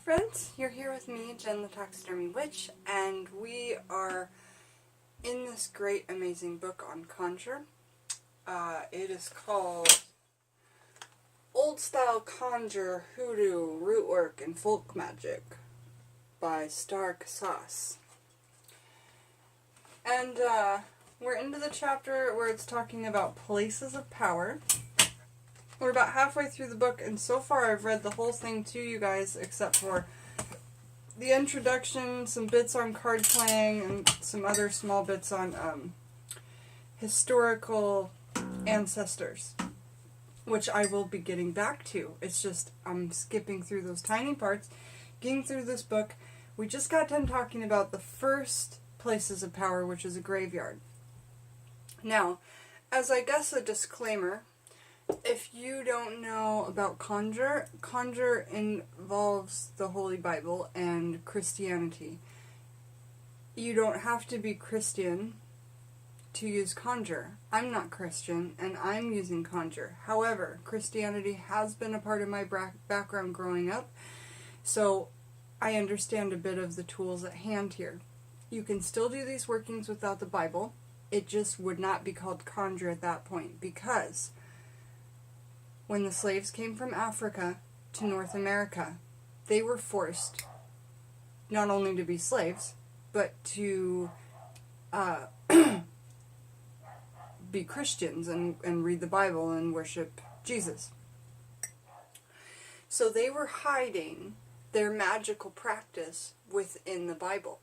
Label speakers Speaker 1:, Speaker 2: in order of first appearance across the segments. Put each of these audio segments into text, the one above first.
Speaker 1: Friends, you're here with me, Jen the Taxidermy Witch, and we are in this great, amazing book on Conjure. It is called Old Style Conjure, Hoodoo, Rootwork, and Folk Magic by Stark Sauce. And we're into the chapter where it's talking about places of power. We're about halfway through the book, and so far I've read the whole thing to you guys, except for the introduction, some bits on card playing, and some other small bits on historical ancestors, which I will be getting back to. It's just I'm skipping through those tiny parts, getting through this book. We just got done talking about the first places of power, which is a graveyard. Now, as I guess a disclaimer, if you don't know about Conjure, Conjure involves the Holy Bible and Christianity. You don't have to be Christian to use Conjure. I'm not Christian, and I'm using Conjure. However, Christianity has been a part of my background growing up, so I understand a bit of the tools at hand here. You can still do these workings without the Bible. It just would not be called Conjure at that point, because when the slaves came from Africa to North America, they were forced not only to be slaves, but to be Christians and read the Bible and worship Jesus. So they were hiding their magical practice within the Bible,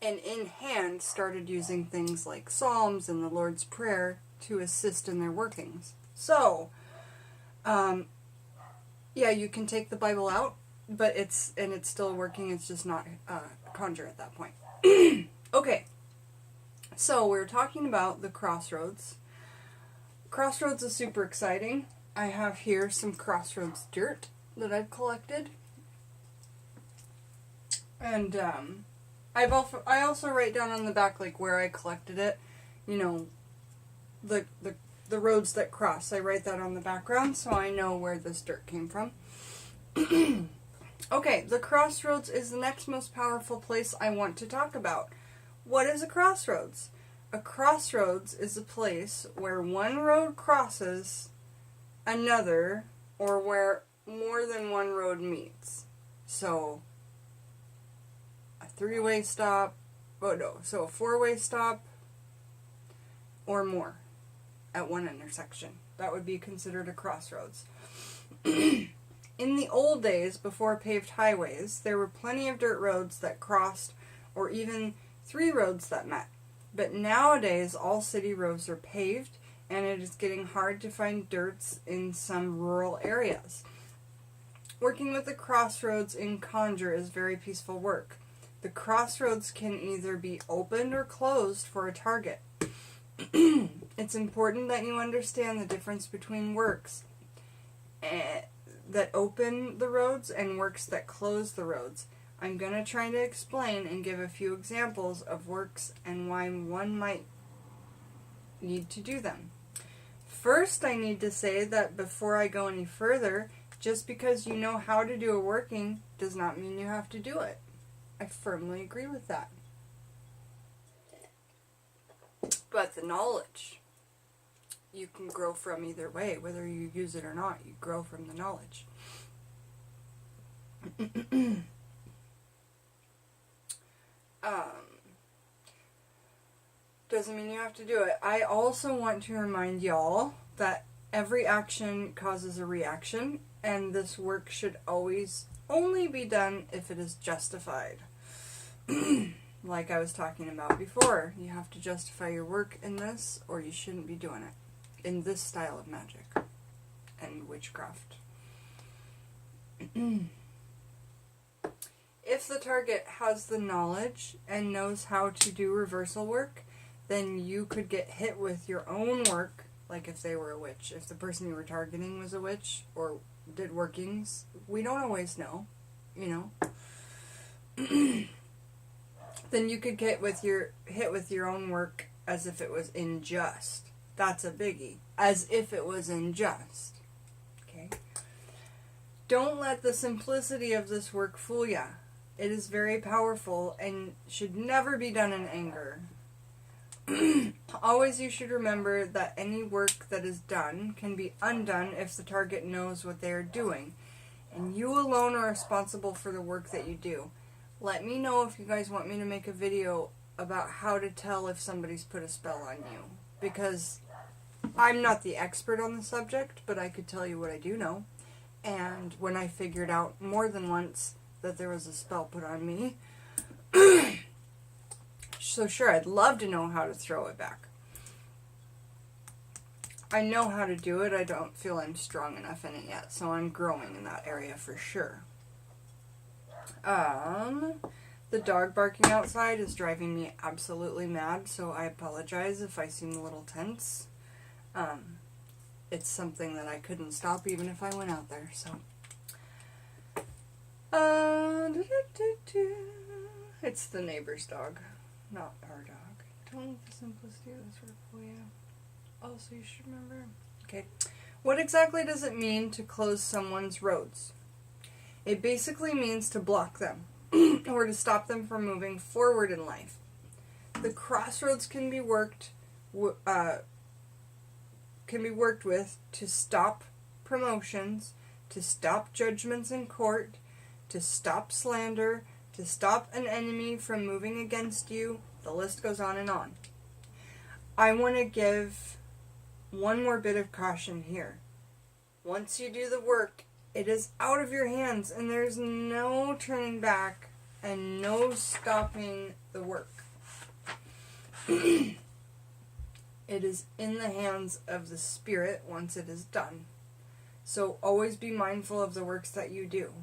Speaker 1: and in hand started using things like Psalms and the Lord's Prayer to assist in their workings. So yeah, you can take the Bible out, but it's still working. It's just not Conjure at that point. Okay, so we're talking about the Crossroads. Crossroads is super exciting. I have here some Crossroads dirt that I've collected, and I also write down on the back like where I collected it. You know, the roads that cross. I write that on the background so I know where this dirt came from. Okay, the Crossroads is the next most powerful place I want to talk about. What is a crossroads? A crossroads is a place where one road crosses another, or where more than one road meets. So, a three-way stop, so a four-way stop, or more at one intersection. That would be considered a crossroads. In the old days, before paved highways, there were plenty of dirt roads that crossed, or even three roads that met. But nowadays, all city roads are paved, and it is getting hard to find dirts in some rural areas. Working with the crossroads in Conjure is very peaceful work. The crossroads can either be opened or closed for a target. It's important that you understand the difference between works that open the roads and works that close the roads. I'm going to try to explain and give a few examples of works and why one might need to do them. First, I need to say that before I go any further, just because you know how to do a working does not mean you have to do it. I firmly agree with that. But the knowledge you can grow from either way, whether you use it or not. You grow from the knowledge. Doesn't mean you have to do it. I also want to remind y'all that every action causes a reaction, and this work should always only be done if it is justified. Like I was talking about before, you have to justify your work in this, or you shouldn't be doing it in this style of magic and witchcraft. If the target has the knowledge and knows how to do reversal work, then you could get hit with your own work, like if they were a witch. If the person you were targeting was a witch or did workings, we don't always know, you know. Then you could get hit with your own work as if it was unjust. That's a biggie. As if it was unjust. Okay? Don't let the simplicity of this work fool ya. It is very powerful and should never be done in anger. Always you should remember that any work that is done can be undone if the target knows what they are doing. And you alone are responsible for the work that you do. Let me know if you guys want me to make a video about how to tell if somebody's put a spell on you. Because I'm not the expert on the subject, but I could tell you what I do know. And when I figured out more than once that there was a spell put on me, so sure, I'd love to know how to throw it back. I know how to do it, I don't feel I'm strong enough in it yet, so I'm growing in that area for sure. The dog barking outside is driving me absolutely mad, so I apologize if I seem a little tense. It's something that I couldn't stop even if I went out there, so. It's the neighbor's dog, not our dog. Don't let the simplicity of this work for you. Also, you should remember. Okay. What exactly does it mean to close someone's roads? It basically means to block them or to stop them from moving forward in life. The crossroads can be worked with to stop promotions, to stop judgments in court, to stop slander, to stop an enemy from moving against you. The list goes on and on. I want to give one more bit of caution here. Once you do the work, it is out of your hands and there's no turning back and no stopping the work. It is in the hands of the spirit once it is done. So always be mindful of the works that you do.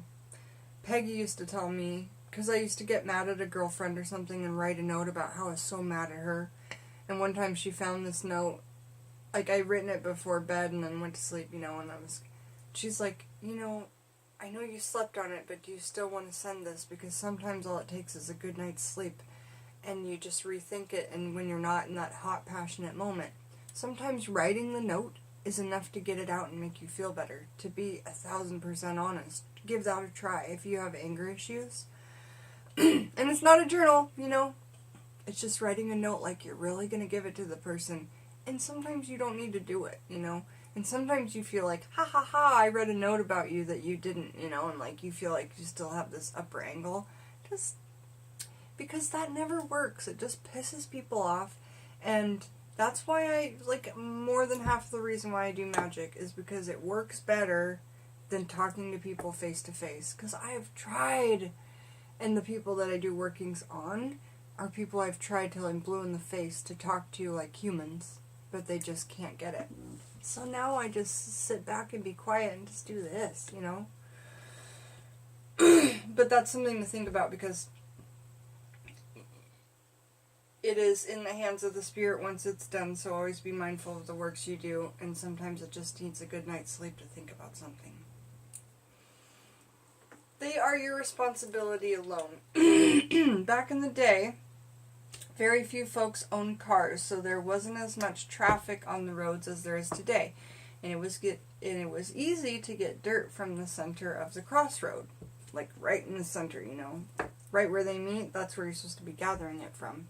Speaker 1: Peggy used to tell me, because I used to get mad at a girlfriend or something and write a note about how I was so mad at her. And one time she found this note, like I'd written it before bed and then went to sleep, and she's like, I know you slept on it, but do you still want to send this? Because sometimes all it takes is a good night's sleep. And you just rethink it, and when you're not in that hot, passionate moment, sometimes writing the note is enough to get it out and make you feel better. To be 1,000% honest, give that a try if you have anger issues. And it's not a journal, it's just writing a note like you're really going to give it to the person. And sometimes you don't need to do it, And sometimes you feel like, ha ha ha, I read a note about you that you didn't, and like you feel like you still have this upper angle. Just because that never works. It just pisses people off. And that's why more than half the reason why I do magic is because it works better than talking to people face to face. Because I have tried, and the people that I do workings on are people I've tried till I'm blue in the face to talk to like humans, but they just can't get it. So now I just sit back and be quiet and just do this, But that's something to think about because it is in the hands of the spirit once it's done, so always be mindful of the works you do, and sometimes it just needs a good night's sleep to think about something. They are your responsibility alone. Back in the day, very few folks owned cars, so there wasn't as much traffic on the roads as there is today. And it was easy to get dirt from the center of the crossroad. Like right in the center, Right where they meet, that's where you're supposed to be gathering it from.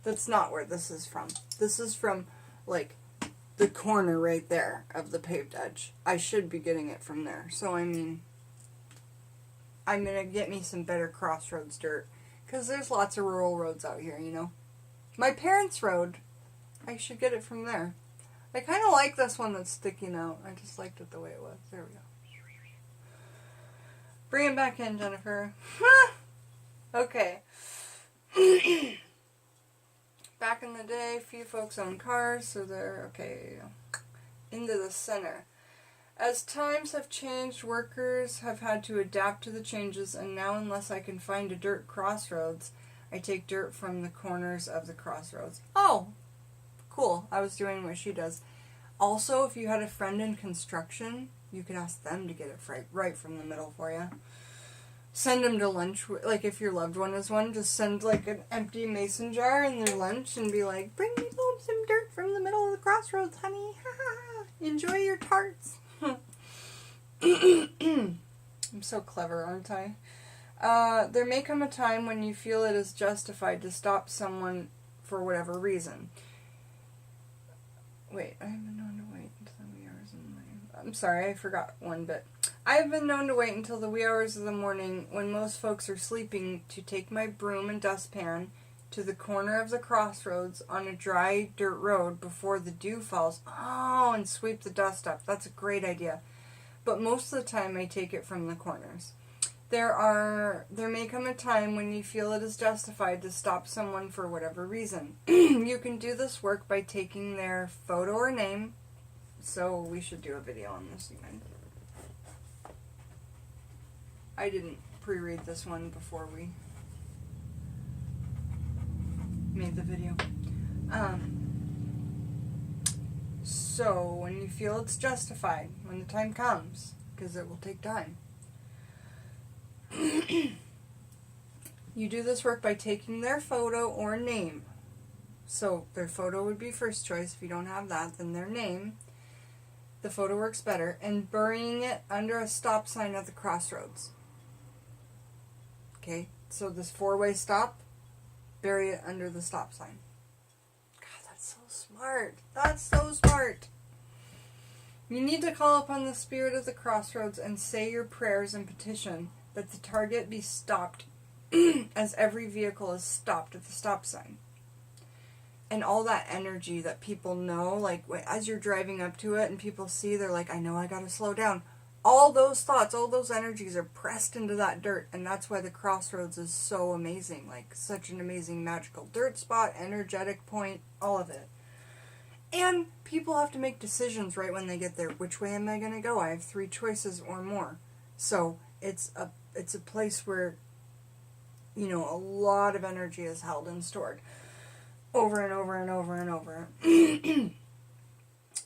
Speaker 1: That's not where this is from. This is from, like, the corner right there of the paved edge. I should be getting it from there. So, I'm going to get me some better crossroads dirt. Because there's lots of rural roads out here, My parents' road, I should get it from there. I kind of like this one that's sticking out. I just liked it the way it was. There we go. Bring it back in, Jennifer. Okay. Back in the day, few folks owned cars, so they're, okay, into the center. As times have changed, workers have had to adapt to the changes, and now unless I can find a dirt crossroads, I take dirt from the corners of the crossroads. Oh, cool. I was doing what she does. Also, if you had a friend in construction, you could ask them to get it right from the middle for you. Send them to lunch, like if your loved one is one, just send like an empty mason jar in their lunch and be like, bring me home some dirt from the middle of the crossroads, honey. Enjoy your tarts. I'm so clever, aren't I? There may come a time when you feel it is justified to stop someone for whatever reason. Wait, I have been known to wait until the wee hours in the morning. I'm sorry, I forgot one bit. I have been known to wait until the wee hours of the morning when most folks are sleeping to take my broom and dustpan to the corner of the crossroads on a dry dirt road before the dew falls. Oh, and sweep the dust up. That's a great idea. But most of the time I take it from the corners. There may come a time when you feel it is justified to stop someone for whatever reason. You can do this work by taking their photo or name. So we should do a video on this again. I didn't pre-read this one before we made the video. So when you feel it's justified, when the time comes, because it will take time, you do this work by taking their photo or name. So their photo would be first choice. If you don't have that, then their name. The photo works better. And burying it under a stop sign at the crossroads. Okay, so this 4-way stop, bury it under the stop sign. God, that's so smart. That's so smart. You need to call upon the spirit of the crossroads and say your prayers and petition that the target be stopped as every vehicle is stopped at the stop sign. And all that energy that people know, like as you're driving up to it and people see, they're like, I know I gotta slow down. All those thoughts, all those energies are pressed into that dirt, and that's why the crossroads is so amazing. Like, such an amazing magical dirt spot, energetic point, all of it. And people have to make decisions right when they get there. Which way am I going to go? I have 3 choices or more. So it's a place where, you know, a lot of energy is held and stored over and over and over and over.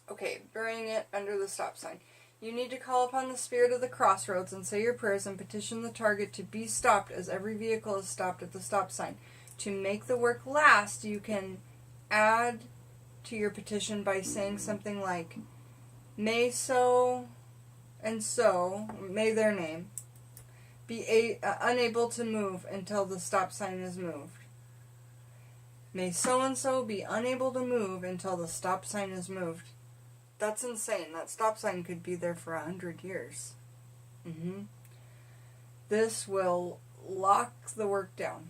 Speaker 1: Okay, burying it under the stop sign. You need to call upon the spirit of the crossroads and say your prayers and petition the target to be stopped as every vehicle is stopped at the stop sign. To make the work last, you can add to your petition by saying something like, may so and so, may their name, be unable to move until the stop sign is moved. May so and so be unable to move until the stop sign is moved. That's insane. That stop sign could be there for 100 years. This will lock the work down.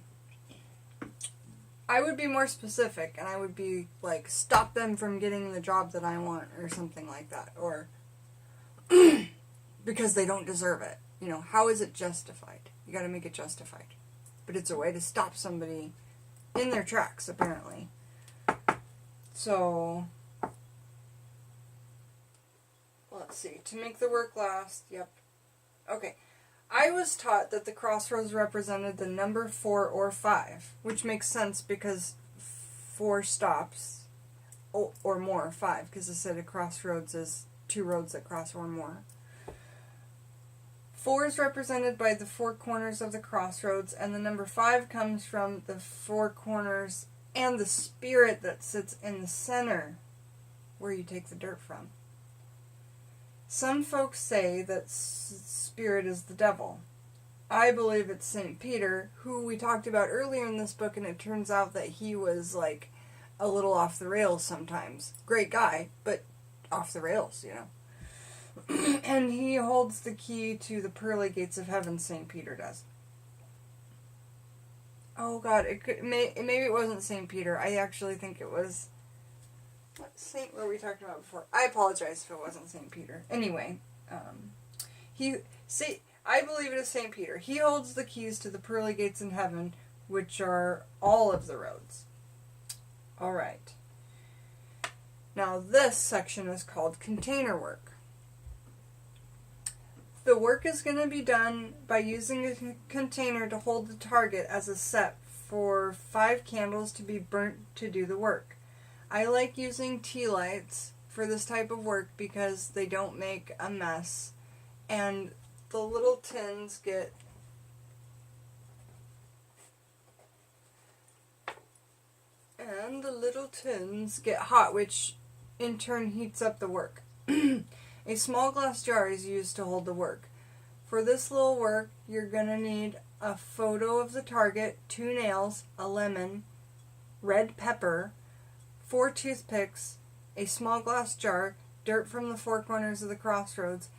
Speaker 1: I would be more specific, and I would be like, stop them from getting the job that I want, or something like that. Or, because they don't deserve it. You know, how is it justified? You gotta make it justified. But it's a way to stop somebody in their tracks, apparently. So, let's see. To make the work last, yep. Okay. I was taught that the crossroads represented the number 4 or 5, which makes sense because 4 stops, or more, 5, because it said a crossroads is 2 roads that cross or more. 4 is represented by the 4 corners of the crossroads, and the number 5 comes from the 4 corners and the spirit that sits in the center, where you take the dirt from. Some folks say that spirit is the devil. I believe it's St. Peter, who we talked about earlier in this book, and it turns out that he was like a little off the rails sometimes. Great guy, but off the rails, you know. And he holds the key to the pearly gates of heaven, St. Peter does. Oh God, maybe it wasn't St. Peter. I actually think it was... What saint were we talking about before? I apologize if it wasn't St. Peter. Anyway, I believe it is St. Peter. He holds the keys to the pearly gates in heaven, which are all of the roads. Alright. Now this section is called container work. The work is going to be done by using a container to hold the target as a set for 5 candles to be burnt to do the work. I like using tea lights for this type of work because they don't make a mess, and the little tins get hot, which in turn heats up the work. A small glass jar is used to hold the work. For this little work, you're going to need a photo of the target, 2 nails, a lemon, red pepper, 4 toothpicks, a small glass jar, dirt from the 4 corners of the crossroads,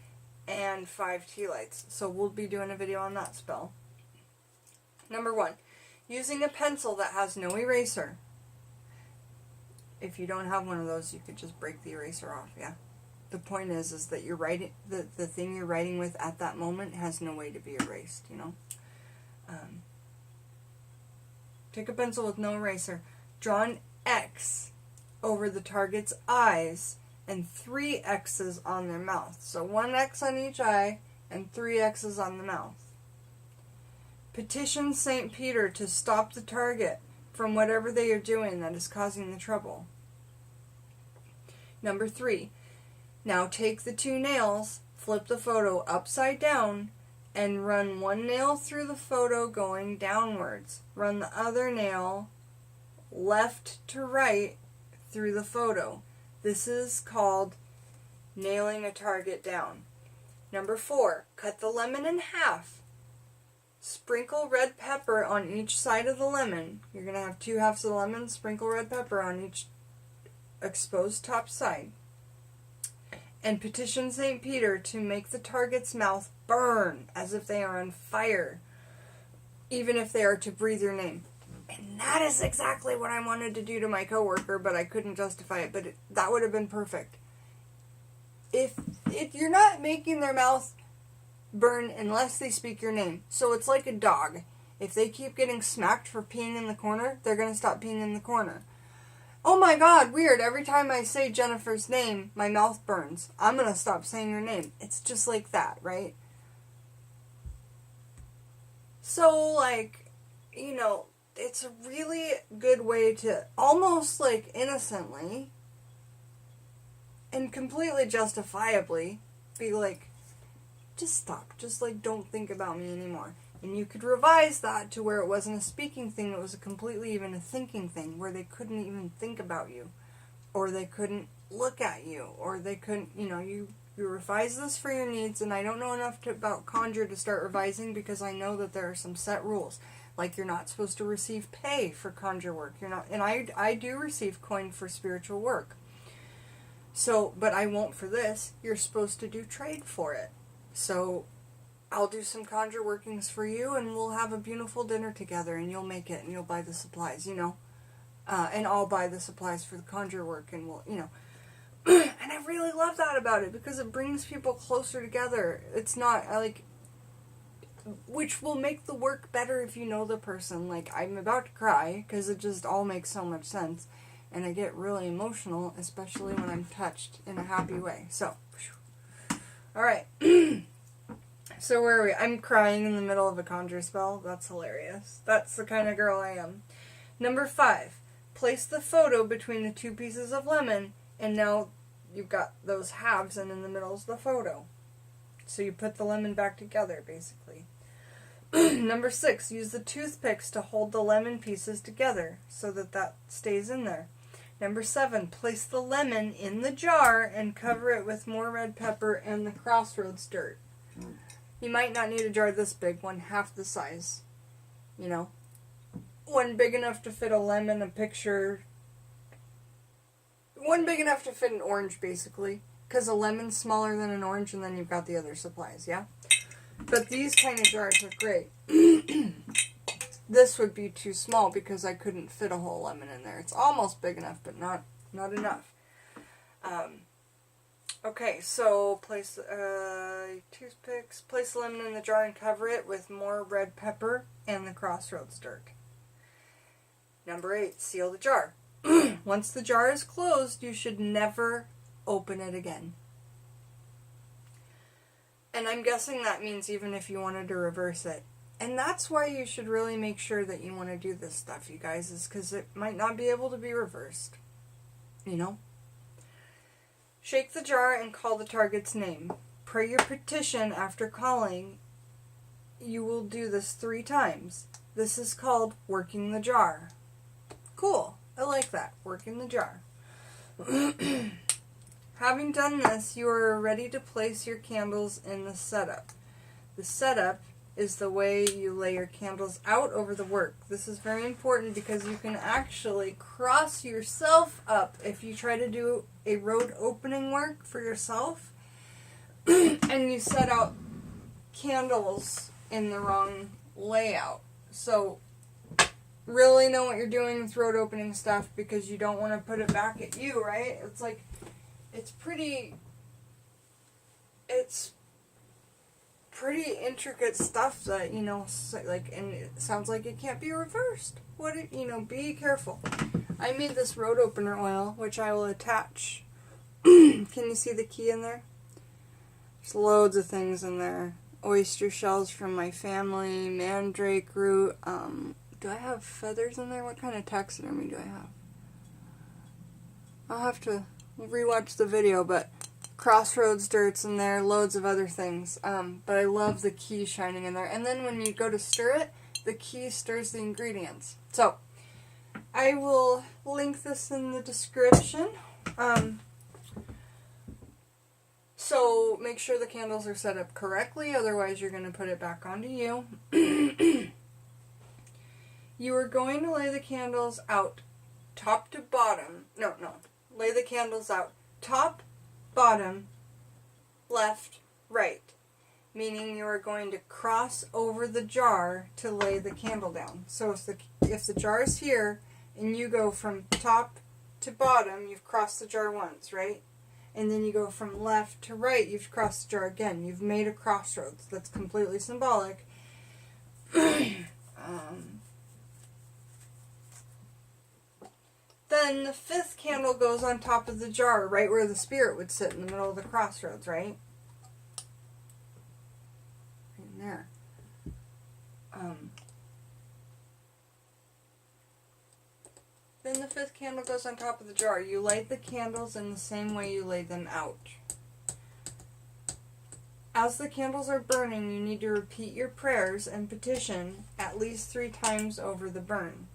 Speaker 1: and 5 tea lights. So we'll be doing a video on that spell. Number 1, using a pencil that has no eraser. If you don't have one of those, you could just break the eraser off, yeah. The point is that you're writing, the thing you're writing with at that moment has no way to be erased, you know. Take a pencil with no eraser. Draw an X over the target's eyes and 3 X's on their mouth. So 1 X on each eye and 3 X's on the mouth. Petition St. Peter to stop the target from whatever they are doing that is causing the trouble. Number 3. Now take the 2 nails, flip the photo upside down, and run 1 nail through the photo going downwards. Run the other nail left to right through the photo. This is called nailing a target down. Number 4, cut the lemon in half. Sprinkle red pepper on each side of the lemon. You're going to have 2 halves of the lemon, sprinkle red pepper on each exposed top side. And petition St. Peter to make the target's mouth burn as if they are on fire, even if they are to breathe your name. And that is exactly what I wanted to do to my coworker, but I couldn't justify it. But that would have been perfect. If you're not making their mouth burn unless they speak your name. So it's like a dog. If they keep getting smacked for peeing in the corner, they're going to stop peeing in the corner. Oh my god, weird. Every time I say Jennifer's name, my mouth burns. I'm going to stop saying your name. It's just like that, right? So, like, you know, it's a really good way to almost, like, innocently and completely justifiably be like, just stop. Just, like, don't think about me anymore. And you could revise that to where it wasn't a speaking thing, it was a completely even a thinking thing, where they couldn't even think about you, or they couldn't look at you, or they couldn't, you know, you revise this for your needs. And I don't know enough about Conjure to start revising, because I know that there are some set rules. Like, you're not supposed to receive pay for Conjure work. You're not, and I do receive coin for spiritual work. So, but I won't for this. You're supposed to do trade for it. So I'll do some Conjure workings for you, and we'll have a beautiful dinner together, and you'll make it, and you'll buy the supplies, you know. And I'll buy the supplies for the Conjure work, and we'll, you know. And I really love that about it, because it brings people closer together. It's not, like, which will make the work better if you know the person. Like, I'm about to cry, because it just all makes so much sense. And I get really emotional, especially when I'm touched in a happy way. So, alright. So where are we? I'm crying in the middle of a Conjure spell. That's hilarious. That's the kind of girl I am. Number 5. Place the photo between the 2 pieces of lemon, and now you've got those halves, and in the middle is the photo. So you put the lemon back together, basically. Number 6. Use the toothpicks to hold the lemon pieces together so that stays in there. Number 7. Place the lemon in the jar and cover it with more red pepper and the Crossroads dirt. You might not need a jar this big, 1/2 the size, you know. One big enough to fit a lemon, a picture. One big enough to fit an orange, basically. Because a lemon's smaller than an orange, and then you've got the other supplies, yeah? But these kind of jars are great. This would be too small because I couldn't fit a whole lemon in there. It's almost big enough, but not enough. Okay, so place toothpicks, place the lemon in the jar and cover it with more red pepper and the Crossroads dirt. Number 8, seal the jar. Once the jar is closed, you should never open it again. And I'm guessing that means even if you wanted to reverse it. And that's why you should really make sure that you want to do this stuff, you guys, is because it might not be able to be reversed. You know? Shake the jar and call the target's name. Pray your petition after calling. You will do this 3 times. This is called working the jar. Cool. I like that. Working the jar. Having done this, you are ready to place your candles in the setup. The setup is the way you lay your candles out over the work. This is very important because you can actually cross yourself up if you try to do a road opening work for yourself and you set out candles in the wrong layout. So really know what you're doing with road opening stuff, because you don't want to put it back at you, right? It's like, it's pretty intricate stuff that, you know, like, and it sounds like it can't be reversed. Be careful. I made this road opener oil, which I will attach. Can you see the key in there? There's loads of things in there. Oyster shells from my family, mandrake root. Do I have feathers in there? What kind of taxidermy do I have? I'll have to rewatch the video, but Crossroads dirt's in there, loads of other things. But I love the key shining in there. And then when you go to stir it, the key stirs the ingredients. So, I will link this in the description. So, make sure the candles are set up correctly, otherwise you're going to put it back onto you. You are going to lay the candles out top to bottom. No. Lay the candles out top, bottom, left, right. Meaning you are going to cross over the jar to lay the candle down. So if the jar is here and you go from top to bottom, you've crossed the jar once, right? And then you go from left to right, you've crossed the jar again. You've made a crossroads. That's completely symbolic. Then the fifth candle goes on top of the jar, right where the spirit would sit in the middle of the crossroads, right? In there. Then the fifth candle goes on top of the jar. You light the candles in the same way you lay them out. As the candles are burning, you need to repeat your prayers and petition at least 3 times over the burn.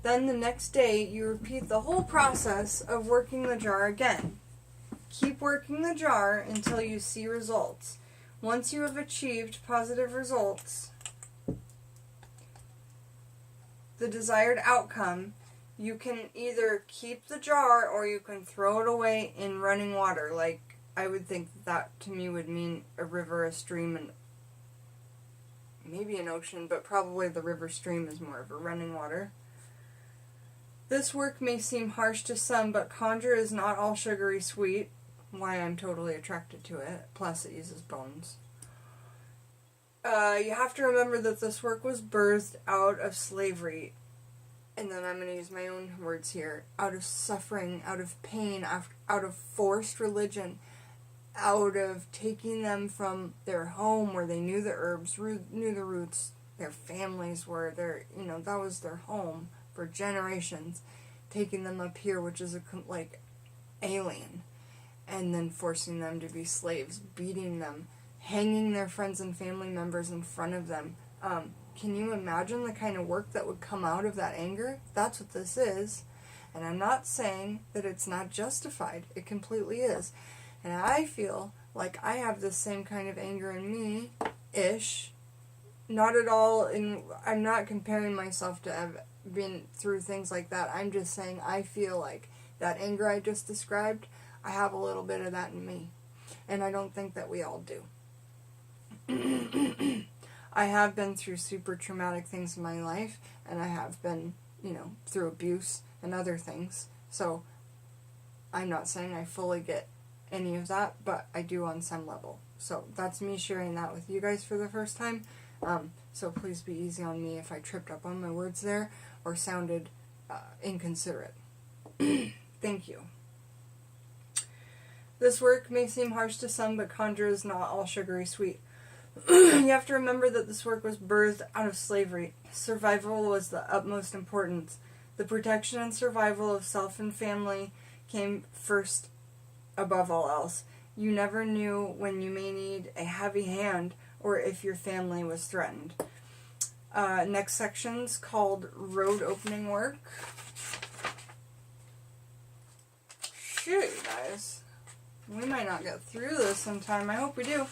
Speaker 1: Then the next day, you repeat the whole process of working the jar again. Keep working the jar until you see results. Once you have achieved positive results, the desired outcome, you can either keep the jar or you can throw it away in running water. Like, I would think that to me would mean a river, a stream, and maybe an ocean, but probably the river stream is more of a running water. This work may seem harsh to some, but Conjure is not all sugary sweet, why I'm totally attracted to it, plus it uses bones. You have to remember that this work was birthed out of slavery, and then I'm going to use my own words here, out of suffering, out of pain, out of forced religion, out of taking them from their home where they knew the herbs, knew the roots, their families were, that was their home for generations, taking them up here, which is like alien, and then forcing them to be slaves, beating them, hanging their friends and family members in front of them. Can you imagine the kind of work that would come out of that anger? That's what this is. And I'm not saying that it's not justified. It completely is. And I feel like I have the same kind of anger in me-ish. Not at all, I'm not comparing myself to have been through things like that. I'm just saying I feel like that anger I just described, I have a little bit of that in me. And I don't think that we all do. I have been through super traumatic things in my life, and I have been, through abuse and other things. So I'm not saying I fully get any of that, but I do on some level. So that's me sharing that with you guys for the first time. So please be easy on me if I tripped up on my words there or sounded inconsiderate. Thank you. This work may seem harsh to some, but Conjure is not all sugary sweet. You have to remember that this work was birthed out of slavery. Survival was the utmost importance. The protection and survival of self and family came first above all else. You never knew when you may need a heavy hand or if your family was threatened. Next section's called Road Opening Work. Shoot, you guys. We might not get through this in time. I hope we do.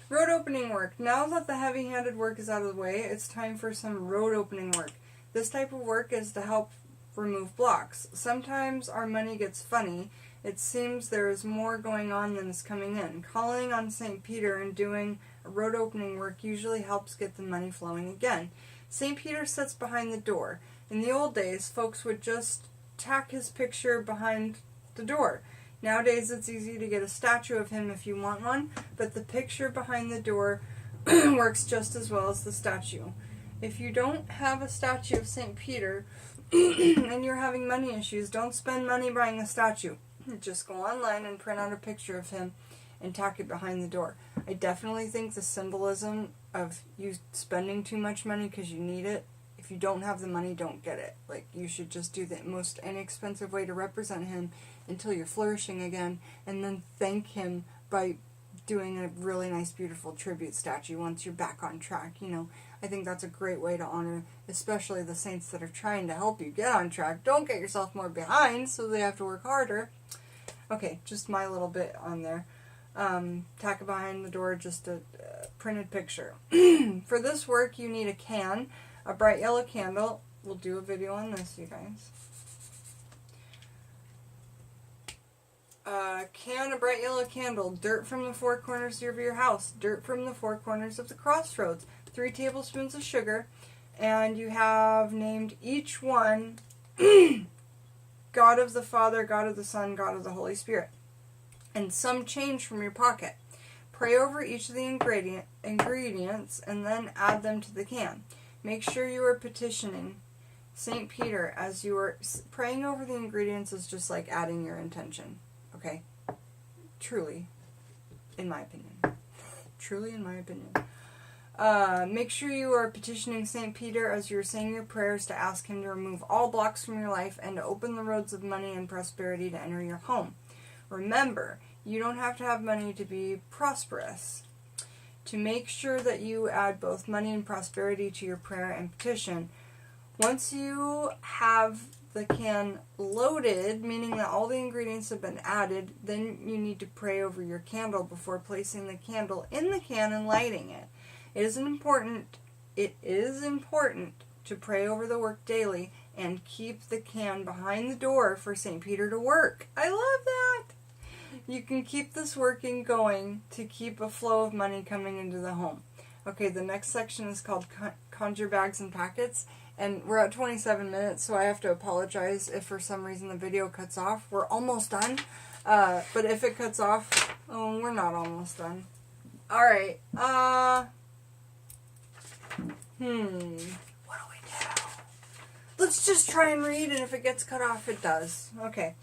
Speaker 1: Road opening work. Now that the heavy-handed work is out of the way, it's time for some road opening work. This type of work is to help remove blocks. Sometimes our money gets funny. It seems there is more going on than is coming in. Calling on St. Peter and doing a road opening work usually helps get the money flowing again. St. Peter sits behind the door. In the old days, folks would just tack his picture behind the door. Nowadays, it's easy to get a statue of him if you want one, but the picture behind the door works just as well as the statue. If you don't have a statue of St. Peter and you're having money issues, don't spend money buying a statue. Just go online and print out a picture of him and tack it behind the door. I definitely think the symbolism of you spending too much money because you need it, if you don't have the money, don't get it. Like, you should just do the most inexpensive way to represent him until you're flourishing again, and then thank him by doing a really nice, beautiful tribute statue once you're back on track. You know, I think that's a great way to honor, especially the saints that are trying to help you get on track. Don't get yourself more behind so they have to work harder. Okay, just my little bit on there. Tack it behind the door, just a printed picture. For this work, you need a can, a bright yellow candle. We'll do a video on this, you guys. A bright yellow candle, dirt from the four corners of your house, dirt from the four corners of the crossroads, 3 tablespoons of sugar, and you have named each one God of the Father, God of the Son, God of the Holy Spirit, and some change from your pocket. Pray over each of the ingredients and then add them to the can. Make sure you are petitioning St. Peter as you are praying over the ingredients is just like adding your intention. Okay? Truly, in my opinion. Truly, in my opinion. Make sure you are petitioning St. Peter as you're saying your prayers to ask him to remove all blocks from your life and to open the roads of money and prosperity to enter your home. Remember, you don't have to have money to be prosperous. To make sure that you add both money and prosperity to your prayer and petition, once you have the can loaded, meaning that all the ingredients have been added, then you need to pray over your candle before placing the candle in the can and lighting it. It is important to pray over the work daily and keep the can behind the door for St. Peter to work. I love that! You can keep this working going to keep a flow of money coming into the home. Okay, the next section is called Conjure Bags and Packets, and we're at 27 minutes, so I have to apologize if for some reason the video cuts off. We're almost done, but if it cuts off, oh, we're not almost done. Alright, what do we do? Let's just try and read, and if it gets cut off, it does. Okay.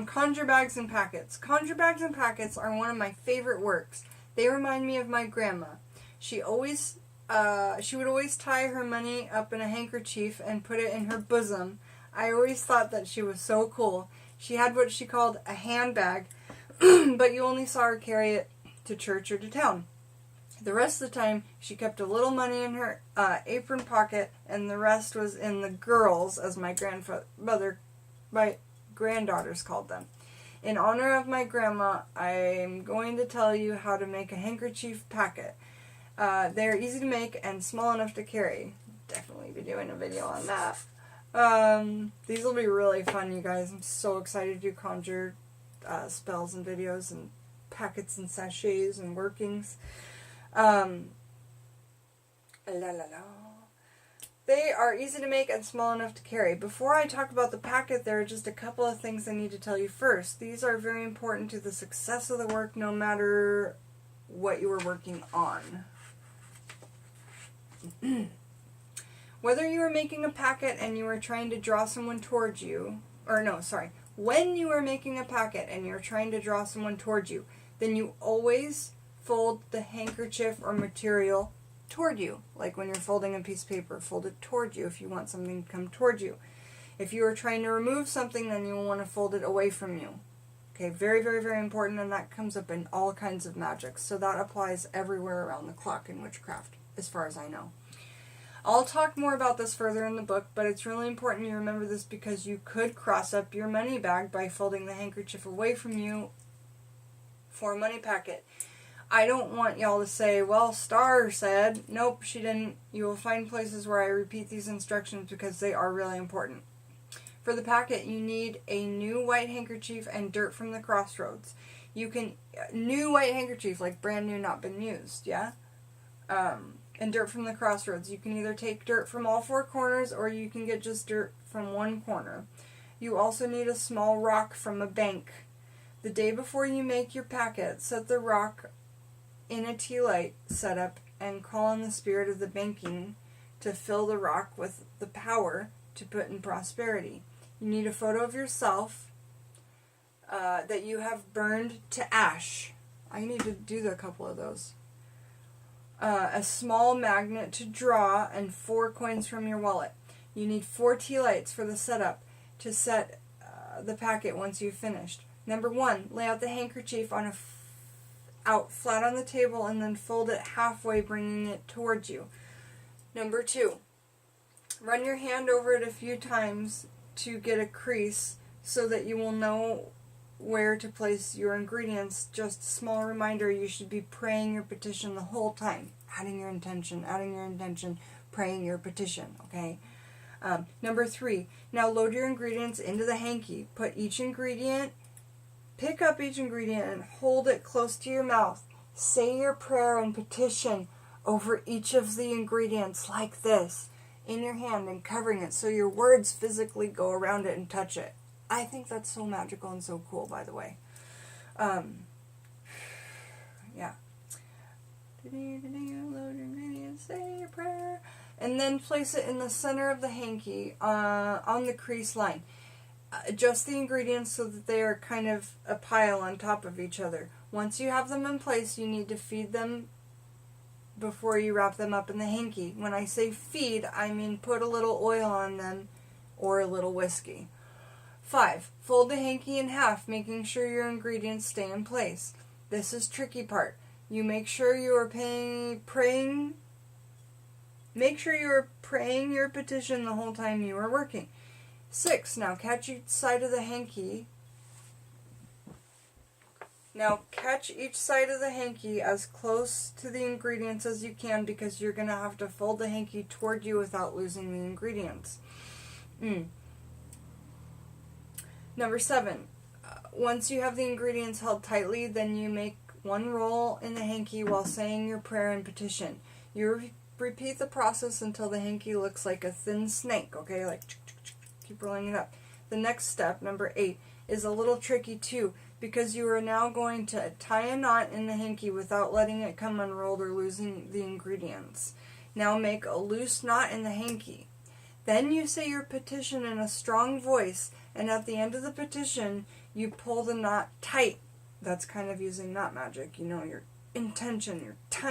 Speaker 1: Conjure Bags and Packets. Conjure Bags and Packets are one of my favorite works. They remind me of my grandma. She would always tie her money up in a handkerchief and put it in her bosom. I always thought that she was so cool. She had what she called a handbag, but you only saw her carry it to church or to town. The rest of the time, she kept a little money in her apron pocket, and the rest was in the girls, as my granddaughters called them. In honor of my grandma, I'm going to tell you how to make a handkerchief packet. They're easy to make and small enough to carry. Definitely be doing a video on that. These will be really fun, you guys. I'm so excited to do conjure spells and videos and packets and sachets and workings. They are easy to make and small enough to carry. Before I talk about the packet, there are just a couple of things I need to tell you first. These are very important to the success of the work, no matter what you are working on. Whether you are making a packet and you are trying to draw someone towards you, when you are making a packet and you're trying to draw someone towards you, then you always fold the handkerchief or material toward you. Like when you're folding a piece of paper, fold it toward you if you want something to come toward you. If you are trying to remove something, then you will want to fold it away from you. Okay, very, very, very important, and that comes up in all kinds of magics. So that applies everywhere around the clock in witchcraft, as far as I know. I'll talk more about this further in the book, but it's really important you remember this because you could cross up your money bag by folding the handkerchief away from you for a money packet. I don't want y'all to say, well, Star said. Nope, she didn't. You will find places where I repeat these instructions because they are really important. For the packet, you need a new white handkerchief and dirt from the Crossroads. You can, new white handkerchief, like brand new, not been used, yeah? And dirt from the Crossroads. You can either take dirt from all four corners or you can get just dirt from one corner. You also need a small rock from a bank. The day before you make your packet, set the rock in a tea light setup and call on the spirit of the banking to fill the rock with the power to put in prosperity. You need a photo of yourself that you have burned to ash. I need to do a couple of those. A small magnet to draw, and 4 coins from your wallet. You need 4 tea lights for the setup to set the packet once you've finished. Number 1, lay out the handkerchief on out flat on the table and then fold it halfway, bringing it towards you. Number 2, run your hand over it a few times to get a crease so that you will know where to place your ingredients. Just a small reminder, you should be praying your petition the whole time. Adding your intention, praying your petition, okay? Number 3, now load your ingredients into the hanky. Pick up each ingredient and hold it close to your mouth. Say your prayer and petition over each of the ingredients like this in your hand and covering it so your words physically go around it and touch it. I think that's so magical and so cool, by the way. Yeah. Load your ingredients, say your prayer. And then place it in the center of the hanky on the crease line. Adjust the ingredients so that they are kind of a pile on top of each other. Once you have them in place, you need to feed them before you wrap them up in the hanky. When I say feed, I mean put a little oil on them or a little whiskey. 5, fold the hanky in half, making sure your ingredients stay in place. This is tricky part. You make sure you are praying your petition the whole time you are working. 6, now catch each side of the hanky. Now catch each side of the hanky as close to the ingredients as you can because you're going to have to fold the hanky toward you without losing the ingredients. Number 7, once you have the ingredients held tightly, then you make 1 roll in the hanky while saying your prayer and petition. You repeat the process until the hanky looks like a thin snake, okay? Like, keep rolling it up. The next step, number 8, is a little tricky too because you are now going to tie a knot in the hanky without letting it come unrolled or losing the ingredients. Now make a loose knot in the hanky. Then you say your petition in a strong voice, and at the end of the petition, you pull the knot tight. That's kind of using knot magic, you know, your intention, your time.